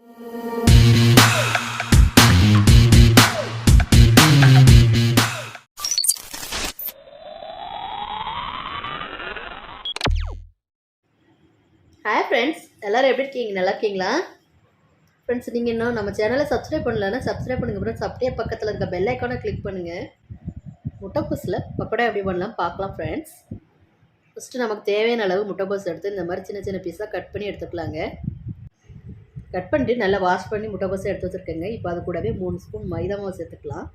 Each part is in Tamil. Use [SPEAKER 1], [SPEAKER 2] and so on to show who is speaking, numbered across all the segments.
[SPEAKER 1] ஹாய் ஃப்ரெண்ட்ஸ், எல்லோரும் எப்படி இருக்கீங்க? நல்லா இருக்கீங்களா? ஃப்ரெண்ட்ஸ், நீங்கள் இன்னும் நம்ம சேனலை சப்ஸ்கிரைப் பண்ணலன்னா சப்ஸ்கிரைப் பண்ணுங்கள் ஃப்ரெண்ட்ஸ். அப்படியே பக்கத்தில் இருக்க பெல் ஐக்கானை கிளிக் பண்ணுங்கள். முட்டைக்கோஸில் பக்கோடா எப்படி பண்ணலாம் பார்க்கலாம் ஃப்ரெண்ட்ஸ். ஃபஸ்ட்டு நமக்கு தேவையான அளவு முட்டைக்கோஸ் எடுத்து இந்த மாதிரி சின்ன சின்ன பீஸாக கட் பண்ணி எடுத்துக்கலாங்க. கட் பண்ணிட்டு நல்லா வாஷ் பண்ணி முட்டைக்கோஸை எடுத்து வச்சுருக்கேங்க. இப்போ அது கூடவே 3 ஸ்பூன் மைதா மாவு சேர்த்துக்கலாம்.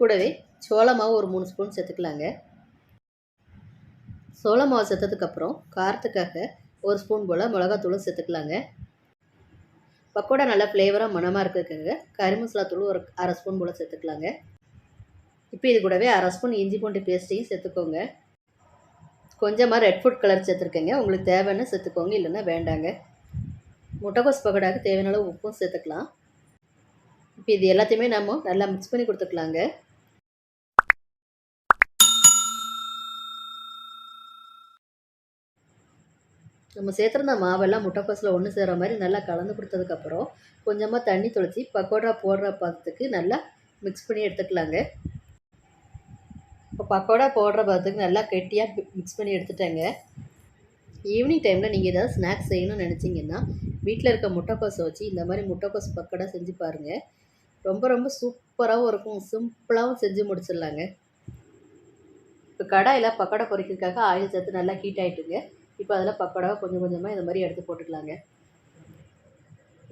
[SPEAKER 1] கூடவே சோள மாவு ஒரு 3 ஸ்பூன் சேர்த்துக்கலாங்க. சோள மாவு சேர்த்ததுக்கப்புறம் காரத்துக்காக 1 ஸ்பூன் போல் மிளகாத்தூளும் சேர்த்துக்கலாங்க. பக்கோடா நல்லா ஃப்ளேவராக மணமாக இருக்குதுங்க. கறி மசாலா தூள் ஒரு 1/2 ஸ்பூன் போல் சேர்த்துக்கலாங்க. இப்போ இது கூடவே 1/2 ஸ்பூன் இஞ்சி பூண்டு பேஸ்ட்டையும் சேர்த்துக்கோங்க. கொஞ்சமாக ரெட் ஃபுட் கலர் சேர்த்துருக்கேங்க. உங்களுக்கு தேவைன்னு சேர்த்துக்கோங்க, இல்லைன்னா வேண்டாங்க. முட்டைக்கோஸ் பக்கோடாவுக்கு தேவையான அளவு உப்பும் சேர்த்துக்கலாம். இப்போ இது எல்லாத்தையுமே நம்ம நல்லா மிக்ஸ் பண்ணி கொடுத்துக்கலாங்க. நம்ம சேர்த்துருந்த மாவெல்லாம் முட்டைக்கோஸில் ஒன்று சேர்கிற மாதிரி நல்லா கலந்து கொடுத்ததுக்கப்புறம் கொஞ்சமாக தண்ணி தொளிச்சு பக்கோடா போடுற பதத்துக்கு நல்லா மிக்ஸ் பண்ணி எடுத்துக்கலாங்க. இப்போ பக்கோடா போடுற பதத்துக்கு நல்லா கெட்டியாக மிக்ஸ் பண்ணி எடுத்துட்டேங்க. ஈவினிங் டைமில் நீங்கள் ஏதாவது ஸ்நாக்ஸ் செய்யணும்னு நினச்சிங்கன்னா வீட்டில் இருக்க முட்டைக்கோஸை வச்சு இந்த மாதிரி முட்டைக்கோஸ் பக்கோடா செஞ்சு பாருங்கள். ரொம்ப ரொம்ப சூப்பராகவும் இருக்கும், சிம்பிளாகவும் செஞ்சு முடிச்சிடலாங்க. இப்போ கடாயில் பக்கோடா பொரிக்கிறதுக்காக ஆயில் சேர்த்து நல்லா ஹீட் ஆகிட்டுங்க. இப்போ அதில் பக்கோடாவை கொஞ்சம் கொஞ்சமாக இந்த மாதிரி எடுத்து போட்டுக்கலாங்க.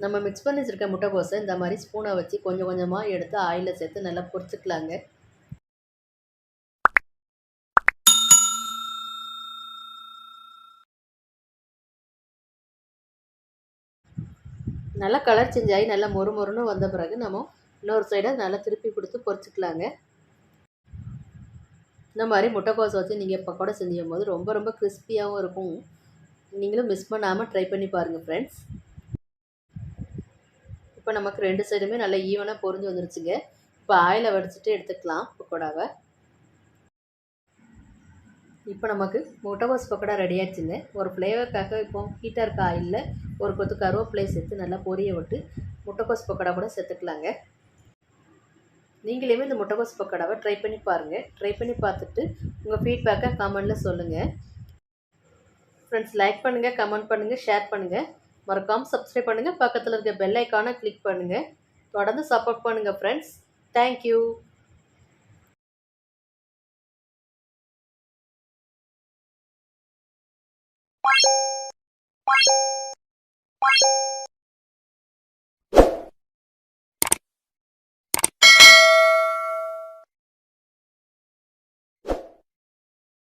[SPEAKER 1] நம்ம மிக்ஸ் பண்ணி வச்சுருக்க முட்டைக்கோஸை இந்த மாதிரி ஸ்பூனை வச்சு கொஞ்சம் கொஞ்சமாக எடுத்து ஆயிலில் சேர்த்து நல்லா பொரிச்சுக்கலாங்க. நல்லா கலர் சேஞ்ச் ஆகி நல்லா மொறு மொறுன்னு வந்த பிறகு நம்ம இன்னொரு சைடை நல்லா திருப்பி கொடுத்து பொரிச்சுக்கலாங்க. இந்த மாதிரி முட்டைக்கோஸை வச்சு நீங்கள் பக்கோடா செஞ்சும் போது ரொம்ப ரொம்ப கிறிஸ்பியாகவும் இருக்கும். நீங்களும் மிஸ் பண்ணாமல் ட்ரை பண்ணி பாருங்கள் ஃப்ரெண்ட்ஸ். இப்போ நமக்கு 2 சைடுமே நல்லா ஈவனாக பொரிஞ்சு வந்துருச்சுங்க. இப்போ ஆயிலை வடிச்சிட்டு எடுத்துக்கலாம் பக்கோடாவை. இப்போ நமக்கு முட்டைக்கோஸ் பக்கோடா ரெடி ஆகிடுச்சுங்க. ஒரு ஃப்ளேவருக்காக இப்போ ஹீட்டாக இருக்க ஆயிலில் ஒரு கொத்து கருவேப்பிலையை சேர்த்து நல்லா பொரிய விட்டு முட்டைக்கோஸ் பக்கோடா கூட சேர்த்துக்கலாங்க. நீங்களுமே இந்த முட்டைக்கோஸ் பக்கோடாவை ட்ரை பண்ணி பாருங்கள். ட்ரை பண்ணி பார்த்துட்டு உங்கள் ஃபீட்பேக்கை கமெண்டில் சொல்லுங்கள். ஃப்ரெண்ட்ஸ், லைக் பண்ணுங்கள், கமெண்ட் பண்ணுங்கள், ஷேர் பண்ணுங்கள். மறக்காமல் சப்ஸ்கிரைப் பண்ணுங்கள். பக்கத்தில் இருக்க பெல் ஐக்கானை கிளிக் பண்ணுங்கள். தொடர்ந்து சப்போர்ட் பண்ணுங்கள் ஃப்ரெண்ட்ஸ். தேங்க்யூ.